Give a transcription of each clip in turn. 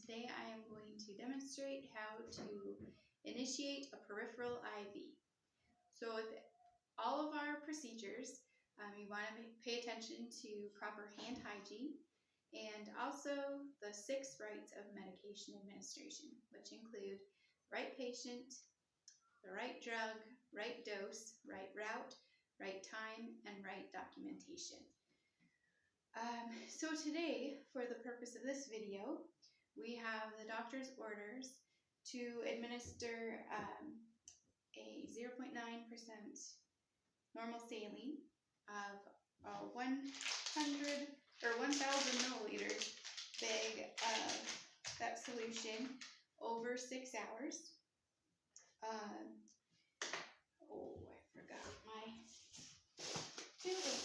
today I am going to demonstrate how to initiate a peripheral IV. So with all of our procedures, you want to pay attention to proper hand hygiene and also the 6 rights of medication administration, which include right patient, the right drug, right dose, right route, right time, and right documentation. So today, for the purpose of this video, we have the doctor's orders to administer a 0.9% normal saline of 100 or 1,000 milliliters bag of that solution over 6 hours. I forgot my tubing.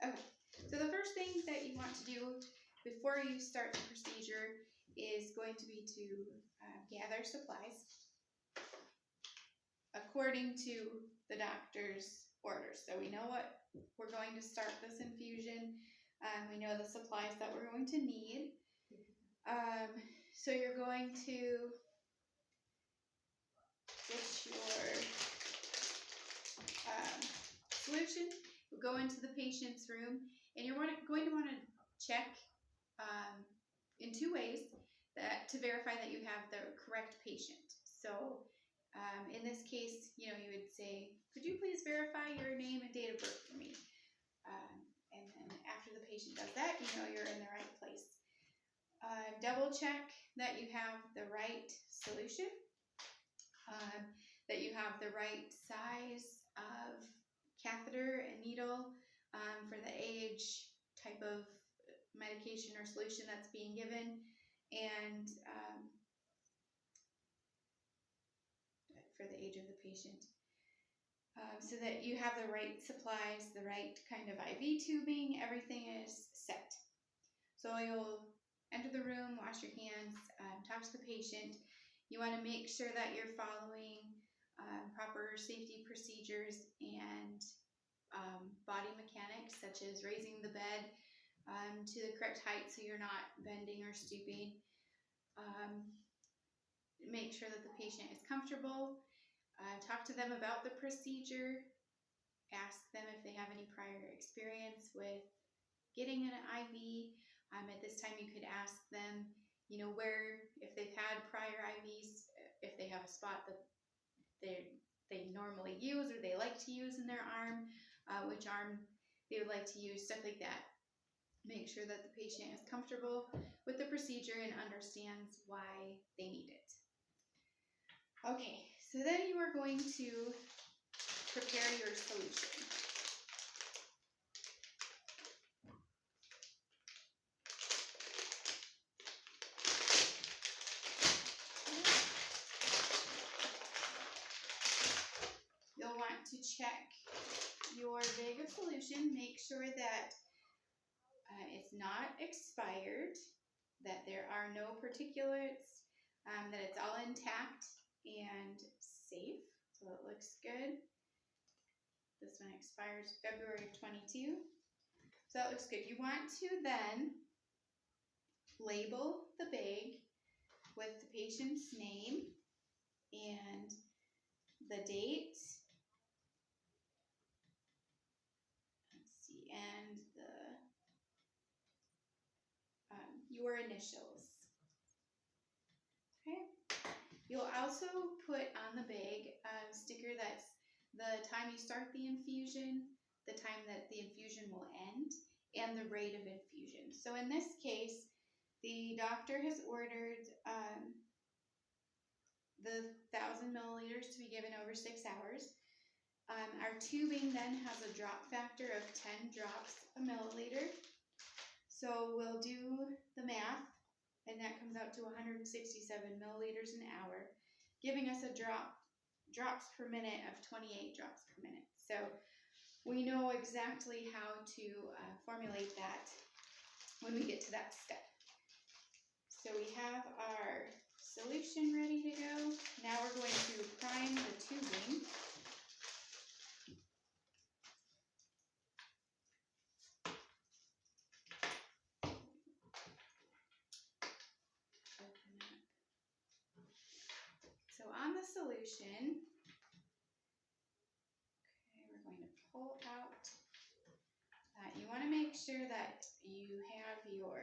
Okay, so the first thing that you want to do before you start the procedure is going to be to gather supplies according to the doctor's orders. So we know what we're going to start this infusion. We know the supplies that we're going to need. So you're going to get your solution. You'll go into the patient's room, and you're going to want to check in 2 ways to verify that you have the correct patient. So in this case, you would say, could you please verify your name and date of birth for me? And then after the patient does that, you're in the right place. Double check that you have the right solution, that you have the right size of catheter and needle for the age, type of medication or solution that's being given, and for the age of the patient. So that you have the right supplies, the right kind of IV tubing, everything is set. So you'll enter the room, wash your hands, talk to the patient. You want to make sure that you're following proper safety procedures and body mechanics, such as raising the bed to the correct height so you're not bending or stooping. Make sure that the patient is comfortable. Talk to them about the procedure. Ask them if they have any prior experience with getting an IV. At this time, you could ask them, if they've had prior IVs, if they have a spot that they normally use or they like to use in their arm, which arm they would like to use, stuff like that. Make sure that the patient is comfortable with the procedure and understands why they need it. Okay, so then you are going to prepare your solution. You'll want to check your bag of solution, make sure that it's not expired, that there are no particulates, that it's all intact and safe, so it looks good. This one expires February of 22, so that looks good. You want to then label the bag with the patient's name and the date, and your initials. Okay. You'll also put on the bag a sticker that's the time you start the infusion, the time that the infusion will end, and the rate of infusion. So in this case, the doctor has ordered the 1,000 milliliters to be given over 6 hours. Our tubing then has a drop factor of 10 drops a milliliter. So we'll do the math, and that comes out to 167 milliliters an hour, giving us a drops per minute of 28 drops per minute. So we know exactly how to formulate that when we get to that step. So we have our solution ready to go. Now we're going to prime the tubing. solution. Okay, we're going to pull out that. You want to make sure that you have your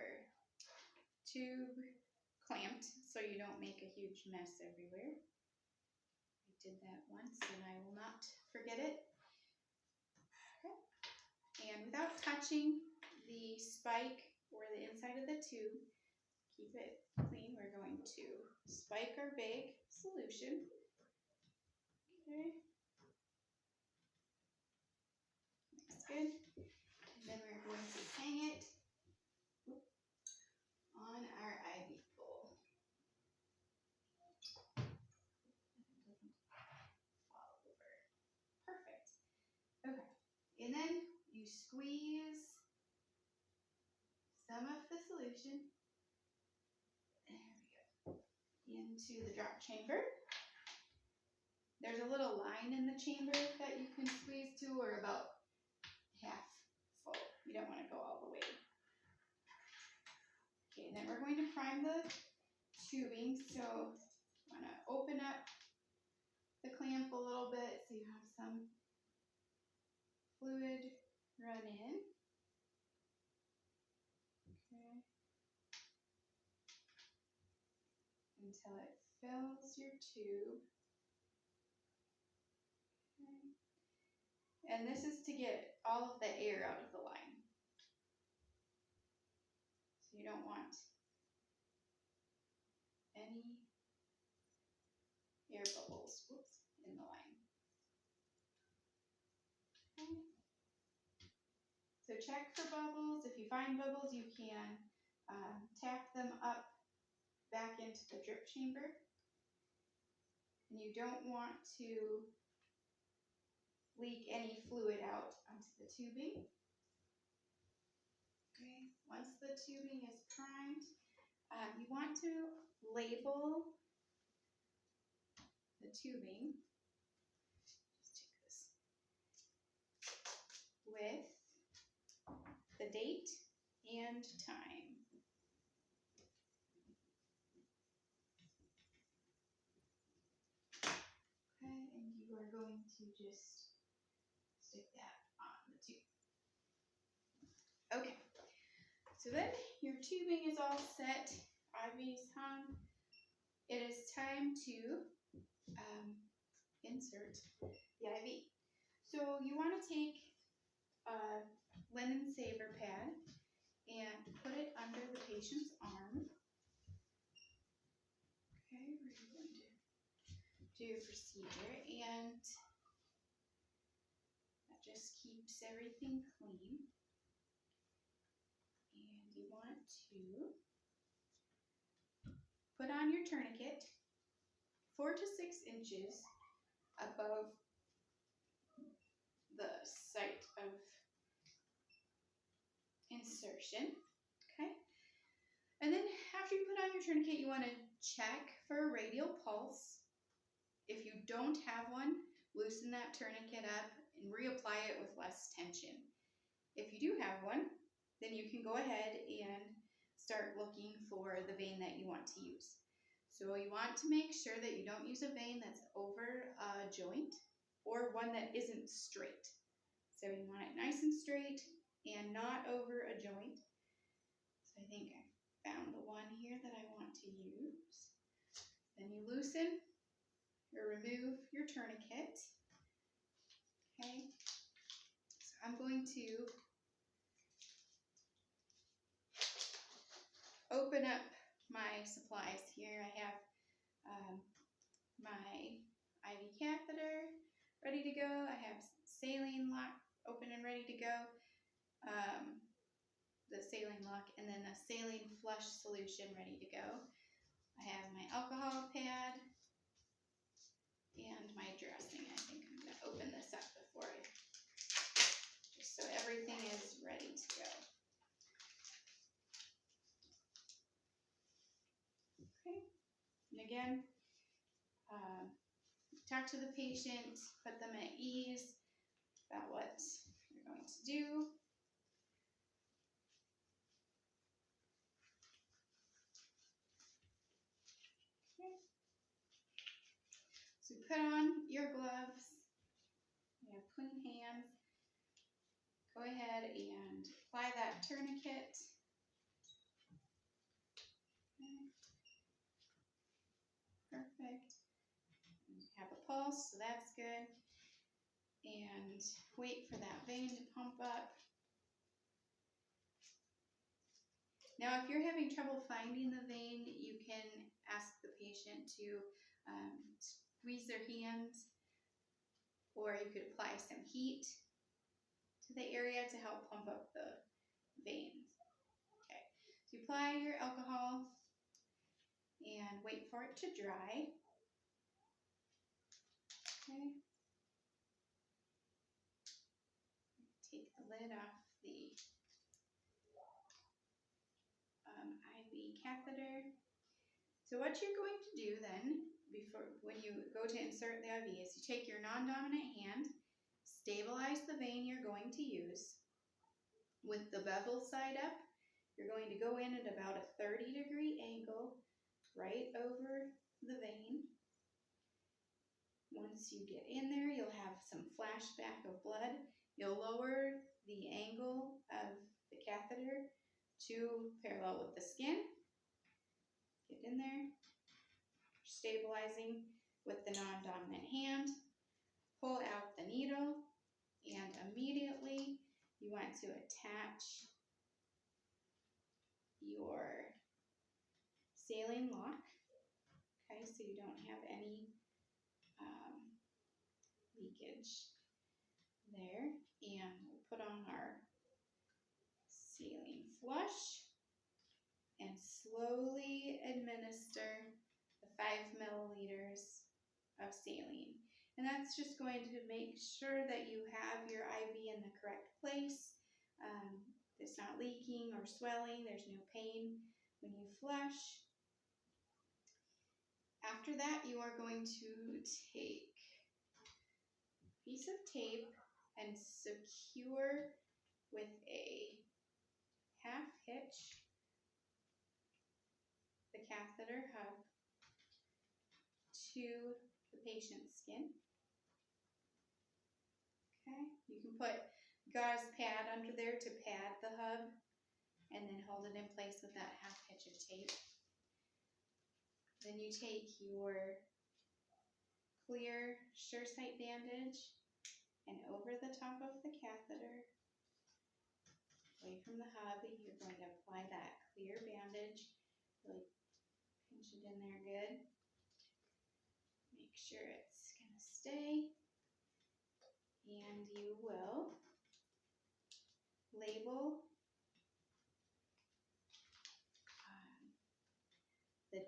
tube clamped so you don't make a huge mess everywhere. I did that once and I will not forget it. Okay. And without touching the spike or the inside of the tube, keep it clean, we're going to spike our big solution. Okay. Looks good. And then we're going to hang it on our IV pole. Fall over. Perfect. Okay. And then you squeeze some of the solution, there we go, into the drop chamber. There's a little line in the chamber that you can squeeze to, or about half full. You don't want to go all the way. Okay, then we're going to prime the tubing. So I'm going to open up the clamp a little bit so you have some fluid run in. Okay. Until it fills your tube. Okay. And this is to get all of the air out of the line. So you don't want any air bubbles in the line. Okay. So check for bubbles. If you find bubbles, you can tap them up back into the drip chamber. And you don't want to leak any fluid out onto the tubing. Okay. Once the tubing is primed, you want to label the tubing. Just take this with the date and time. Okay, and you are going to just stick that on the tube. Okay, so then your tubing is all set, IV's hung. It is time to insert the IV. So you want to take a linen saver pad and put it under the patient's arm. Okay, we're going to do a procedure, and that just keeps everything clean. And you want to put on your tourniquet 4 to 6 inches above the site of insertion. Okay. And then after you put on your tourniquet, you want to check for a radial pulse. If you don't have one, loosen that tourniquet up and reapply it with less tension. If you do have one, then you can go ahead and start looking for the vein that you want to use. So you want to make sure that you don't use a vein that's over a joint or one that isn't straight. So you want it nice and straight and not over a joint. So I think I found the one here that I want to use. Then you loosen or remove your tourniquet. Okay, so I'm going to open up my supplies here. I have my IV catheter ready to go. I have saline lock open and ready to go. The saline lock, and then a saline flush solution ready to go. I have my alcohol pad and my dressing. I think I'm going to open this up before just so everything is ready to go. Okay, and again, talk to the patient, put them at ease about what you're going to do. So put on your gloves. You have clean hands. Go ahead and apply that tourniquet. Okay. Perfect. Have a pulse, so that's good. And wait for that vein to pump up. Now, if you're having trouble finding the vein, you can ask the patient to squeeze their hands, or you could apply some heat to the area to help pump up the veins. Okay, so you apply your alcohol and wait for it to dry. Okay. Take the lid off the IV catheter. So what you're going to do then, when you go to insert the IV, is you take your non-dominant hand, stabilize the vein you're going to use. With the bevel side up, you're going to go in at about a 30-degree angle right over the vein. Once you get in there, you'll have some flashback of blood. You'll lower the angle of the catheter to parallel with the skin. Get in there, stabilizing with the non-dominant hand. Pull out the needle, and immediately you want to attach your saline lock, okay, so you don't have any leakage there. And we'll put on our saline flush and slowly administer the 5 milliliters of saline. And that's just going to make sure that you have your IV in the correct place. It's not leaking or swelling. There's no pain when you flush. After that, you are going to take a piece of tape and secure with a half hitch the catheter hub to the patient's skin. Okay, you can put gauze pad under there to pad the hub and then hold it in place with that half hitch of tape. Then you take your clear SureSight bandage and over the top of the catheter, away from the hub, you're going to apply that clear bandage. Really pinch it in there good. Make sure it's going to stay. And you will label the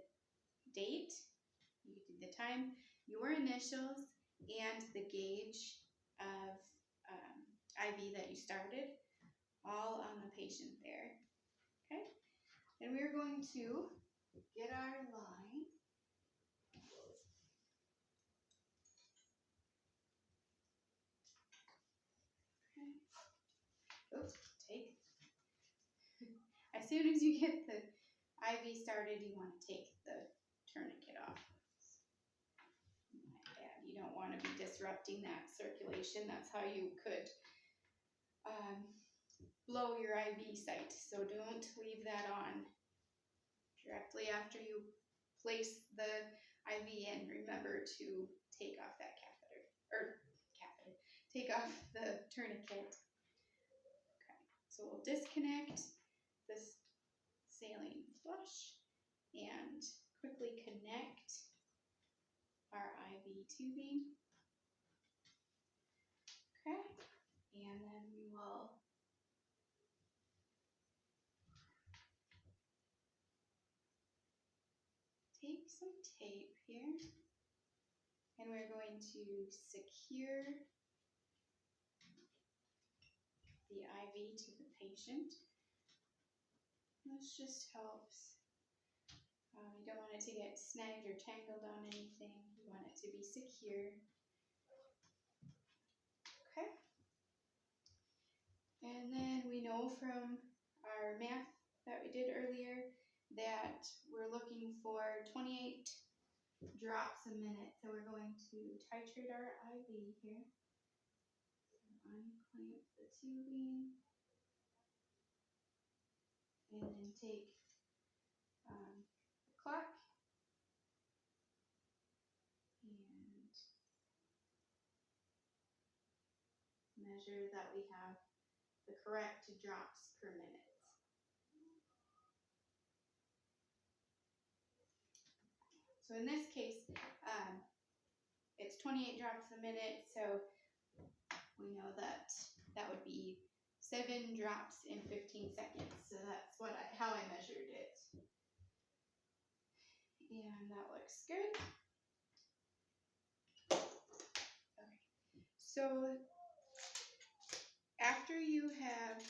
date, the time, your initials, and the gauge of IV that you started, all on the patient there. Okay? And we're going to get our line. Okay. Oops, take. As soon as you get the IV started, you want to take the tourniquet off. You don't want to be disrupting that circulation. That's how you could blow your IV site. So don't leave that on directly after you place the IV in. Remember to take off that take off the tourniquet. Okay, so we'll disconnect this saline flush and quickly connect our IV tubing. Okay, and then we will take some tape here, and we're going to secure the IV to the patient. This just helps. You don't want it to get snagged or tangled on anything. You want it to be secure. Okay. And then we know from our math that we did earlier that we're looking for 28 drops a minute. So we're going to titrate our IV here. Unclamp the tubing and then take the clock and measure that we have the correct drops per minute. So in this case, it's 28 drops a minute, so we know that that would be 7 drops in 15 seconds. So that's how I measured it. And that looks good. Okay. So after you have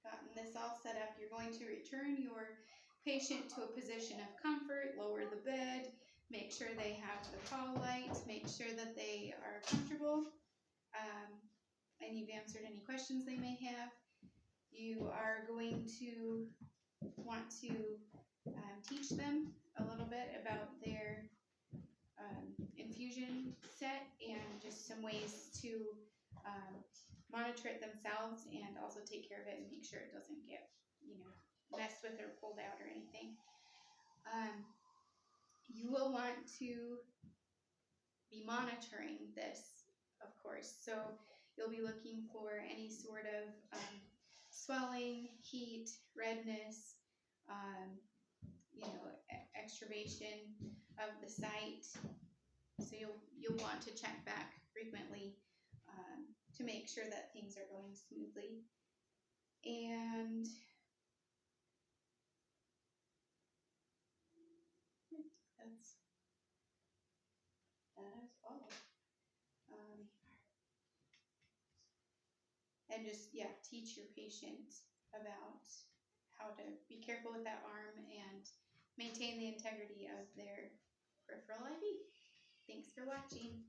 gotten this all set up, you're going to return your patient to a position of comfort, lower the bed, make sure they have the call light, make sure that they are comfortable, and you've answered any questions they may have. You are going to want to teach them a little bit about their infusion set and just some ways to monitor it themselves and also take care of it and make sure it doesn't get, messed with or pulled out or anything. You will want to be monitoring this, of course. So you'll be looking for any sort of swelling, heat, redness, extravasation of the site. So you'll want to check back frequently to make sure that things are going smoothly. And that is all. And just, teach your patient about how to be careful with that arm and maintain the integrity of their peripheral IV. Thanks for watching.